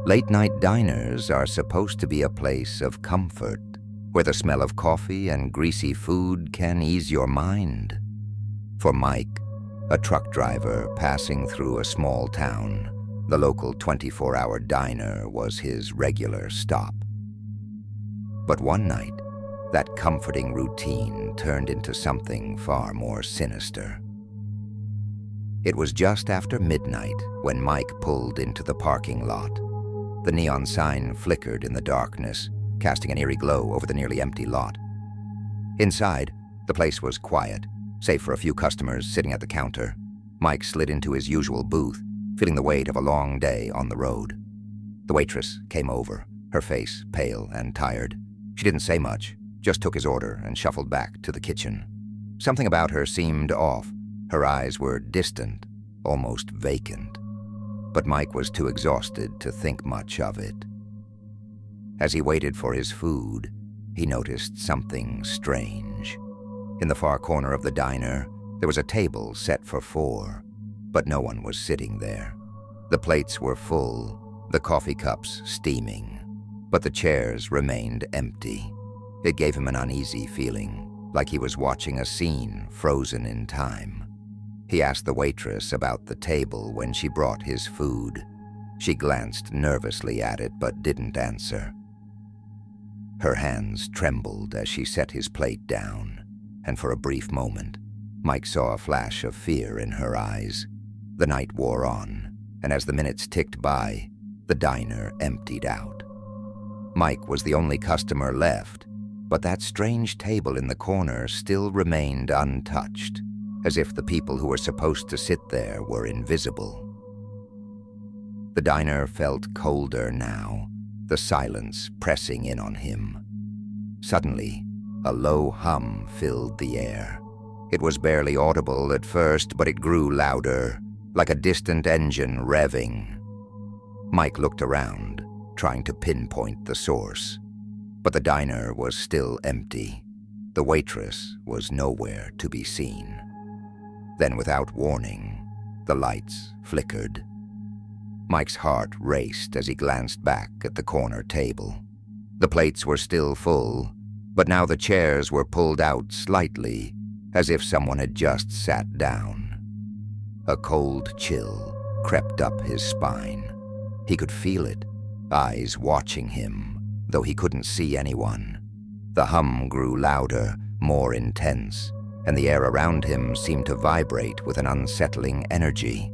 Late-night diners are supposed to be a place of comfort, where the smell of coffee and greasy food can ease your mind. For Mike, a truck driver passing through a small town, the local 24-hour diner was his regular stop. But one night, that comforting routine turned into something far more sinister. It was just after midnight when Mike pulled into the parking lot. The neon sign flickered in the darkness, casting an eerie glow over the nearly empty lot. Inside, the place was quiet, save for a few customers sitting at the counter. Mike slid into his usual booth, feeling the weight of a long day on the road. The waitress came over, her face pale and tired. She didn't say much, just took his order and shuffled back to the kitchen. Something about her seemed off. Her eyes were distant, almost vacant. But Mike was too exhausted to think much of it. As he waited for his food, he noticed something strange. In the far corner of the diner, there was a table set for 4, but no one was sitting there. The plates were full, the coffee cups steaming, but the chairs remained empty. It gave him an uneasy feeling, like he was watching a scene frozen in time. He asked the waitress about the table when she brought his food. She glanced nervously at it but didn't answer. Her hands trembled as she set his plate down, and for a brief moment, Mike saw a flash of fear in her eyes. The night wore on, and as the minutes ticked by, the diner emptied out. Mike was the only customer left, but that strange table in the corner still remained untouched, as if the people who were supposed to sit there were invisible. The diner felt colder now, the silence pressing in on him. Suddenly, a low hum filled the air. It was barely audible at first, but it grew louder, like a distant engine revving. Mike looked around, trying to pinpoint the source. But the diner was still empty. The waitress was nowhere to be seen. Then, without warning, the lights flickered. Mike's heart raced as he glanced back at the corner table. The plates were still full, but now the chairs were pulled out slightly, as if someone had just sat down. A cold chill crept up his spine. He could feel it, eyes watching him, though he couldn't see anyone. The hum grew louder, more intense, and the air around him seemed to vibrate with an unsettling energy.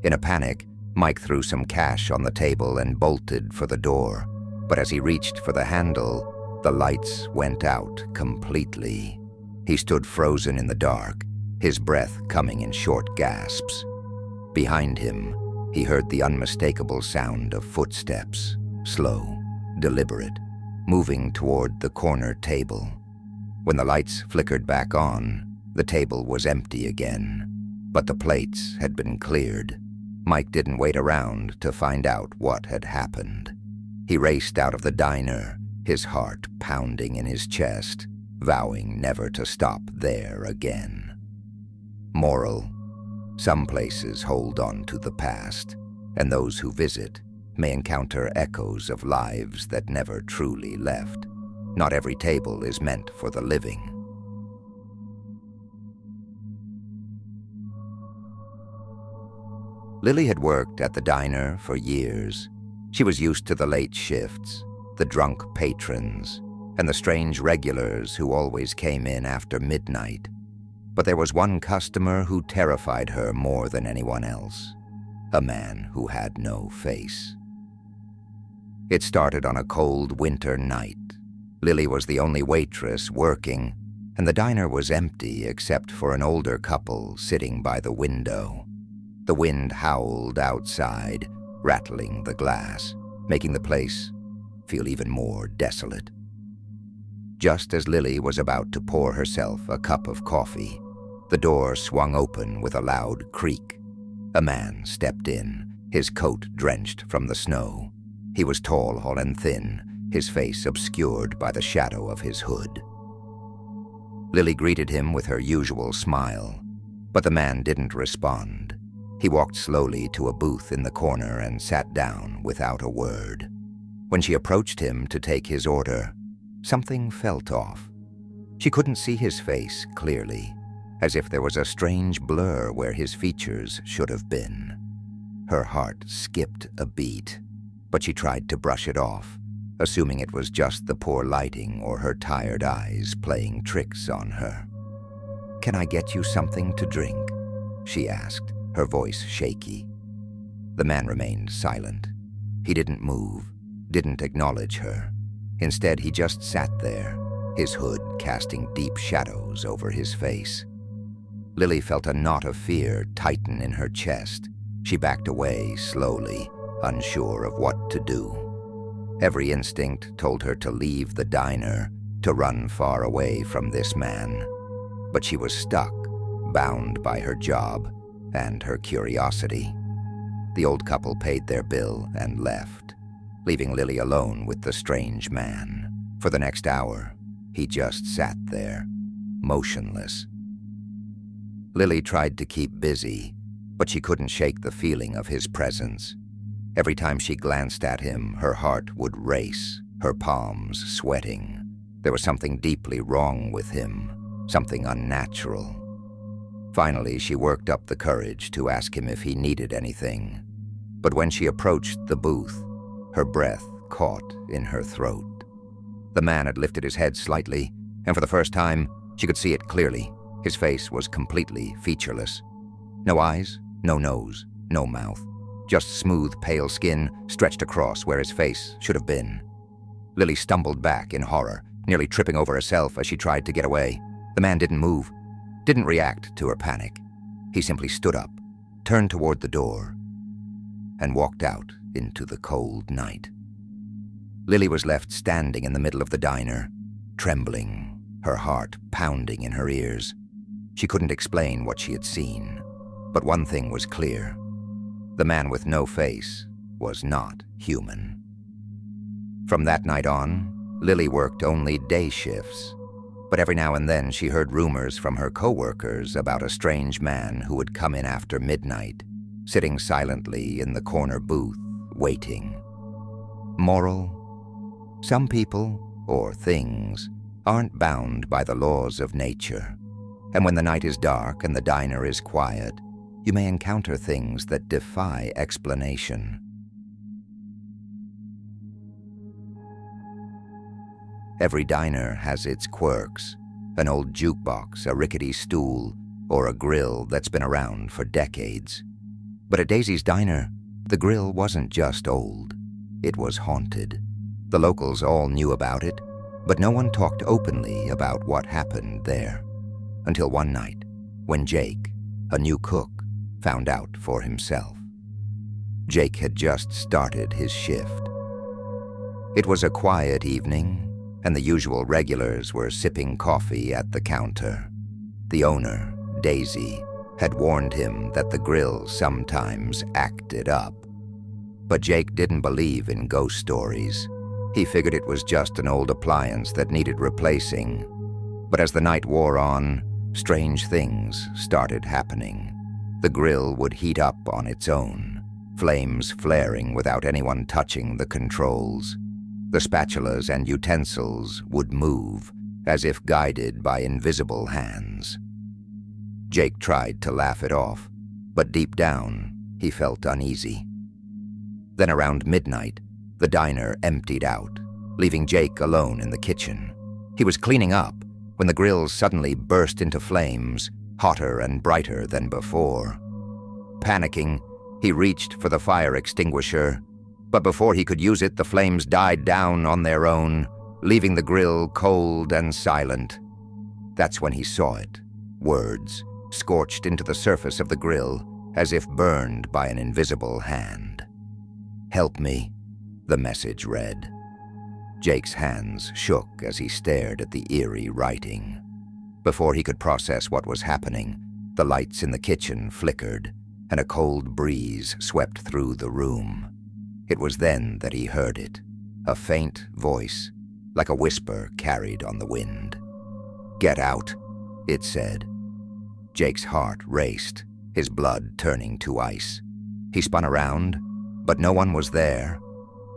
In a panic, Mike threw some cash on the table and bolted for the door. But as he reached for the handle, the lights went out completely. He stood frozen in the dark, his breath coming in short gasps. Behind him, he heard the unmistakable sound of footsteps, slow, deliberate, moving toward the corner table. When the lights flickered back on, the table was empty again, but the plates had been cleared. Mike didn't wait around to find out what had happened. He raced out of the diner, his heart pounding in his chest, vowing never to stop there again. Moral: some places hold on to the past, and those who visit may encounter echoes of lives that never truly left. Not every table is meant for the living. Lily had worked at the diner for years. She was used to the late shifts, the drunk patrons, and the strange regulars who always came in after midnight. But there was one customer who terrified her more than anyone else, a man who had no face. It started on a cold winter night. Lily was the only waitress working, and the diner was empty except for an older couple sitting by the window. The wind howled outside, rattling the glass, making the place feel even more desolate. Just as Lily was about to pour herself a cup of coffee, the door swung open with a loud creak. A man stepped in, his coat drenched from the snow. He was tall and thin, his face obscured by the shadow of his hood. Lily greeted him with her usual smile, but the man didn't respond. He walked slowly to a booth in the corner and sat down without a word. When she approached him to take his order, something felt off. She couldn't see his face clearly, as if there was a strange blur where his features should have been. Her heart skipped a beat, but she tried to brush it off, assuming it was just the poor lighting or her tired eyes playing tricks on her. "Can I get you something to drink?" she asked, her voice shaky. The man remained silent. He didn't move, didn't acknowledge her. Instead, he just sat there, his hood casting deep shadows over his face. Lily felt a knot of fear tighten in her chest. She backed away slowly, unsure of what to do. Every instinct told her to leave the diner, to run far away from this man. But she was stuck, bound by her job and her curiosity. The old couple paid their bill and left, leaving Lily alone with the strange man. For the next hour, he just sat there, motionless. Lily tried to keep busy, but she couldn't shake the feeling of his presence. Every time she glanced at him, her heart would race, her palms sweating. There was something deeply wrong with him, something unnatural. Finally, she worked up the courage to ask him if he needed anything. But when she approached the booth, her breath caught in her throat. The man had lifted his head slightly, and for the first time, she could see it clearly. His face was completely featureless. No eyes, no nose, no mouth. Just smooth, pale skin stretched across where his face should have been. Lily stumbled back in horror, nearly tripping over herself as she tried to get away. The man didn't move, didn't react to her panic. He simply stood up, turned toward the door, and walked out into the cold night. Lily was left standing in the middle of the diner, trembling, her heart pounding in her ears. She couldn't explain what she had seen, but one thing was clear. The man with no face was not human. From that night on, Lily worked only day shifts, but every now and then she heard rumors from her coworkers about a strange man who would come in after midnight, sitting silently in the corner booth, waiting. Moral: some people, or things, aren't bound by the laws of nature, and when the night is dark and the diner is quiet, you may encounter things that defy explanation. Every diner has its quirks: an old jukebox, a rickety stool, or a grill that's been around for decades. But at Daisy's Diner, the grill wasn't just old, it was haunted. The locals all knew about it, but no one talked openly about what happened there. Until one night, when Jake, a new cook, found out for himself. Jake had just started his shift. It was a quiet evening, and the usual regulars were sipping coffee at the counter. The owner, Daisy, had warned him that the grill sometimes acted up. But Jake didn't believe in ghost stories. He figured it was just an old appliance that needed replacing. But as the night wore on, strange things started happening. The grill would heat up on its own, flames flaring without anyone touching the controls. The spatulas and utensils would move, as if guided by invisible hands. Jake tried to laugh it off, but deep down, he felt uneasy. Then around midnight, the diner emptied out, leaving Jake alone in the kitchen. He was cleaning up when the grill suddenly burst into flames, hotter and brighter than before. Panicking, he reached for the fire extinguisher, but before he could use it, the flames died down on their own, leaving the grill cold and silent. That's when he saw it, words scorched into the surface of the grill as if burned by an invisible hand. "Help me," the message read. Jake's hands shook as he stared at the eerie writing. Before he could process what was happening, the lights in the kitchen flickered, and a cold breeze swept through the room. It was then that he heard it, a faint voice, like a whisper carried on the wind. "Get out," it said. Jake's heart raced, his blood turning to ice. He spun around, but no one was there.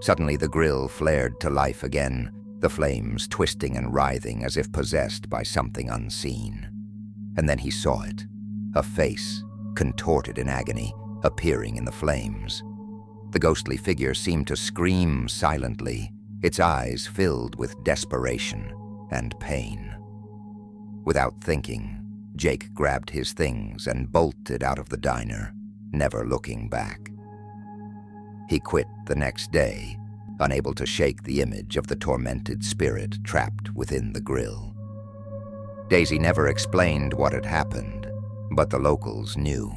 Suddenly the grill flared to life again, the flames twisting and writhing as if possessed by something unseen. And then he saw it, a face, contorted in agony, appearing in the flames. The ghostly figure seemed to scream silently, its eyes filled with desperation and pain. Without thinking, Jake grabbed his things and bolted out of the diner, never looking back. He quit the next day, unable to shake the image of the tormented spirit trapped within the grill. Daisy never explained what had happened, but the locals knew.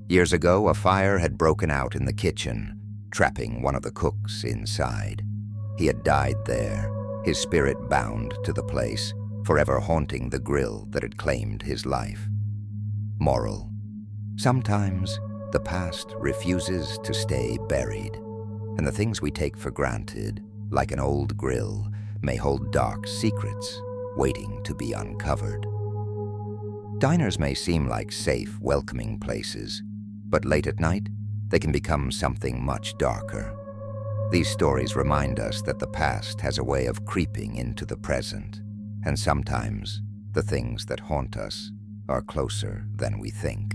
Years ago, a fire had broken out in the kitchen, trapping one of the cooks inside. He had died there, his spirit bound to the place, forever haunting the grill that had claimed his life. Moral: sometimes the past refuses to stay buried, and the things we take for granted, like an old grill, may hold dark secrets waiting to be uncovered. Diners may seem like safe, welcoming places, but late at night, they can become something much darker. These stories remind us that the past has a way of creeping into the present, and sometimes the things that haunt us are closer than we think.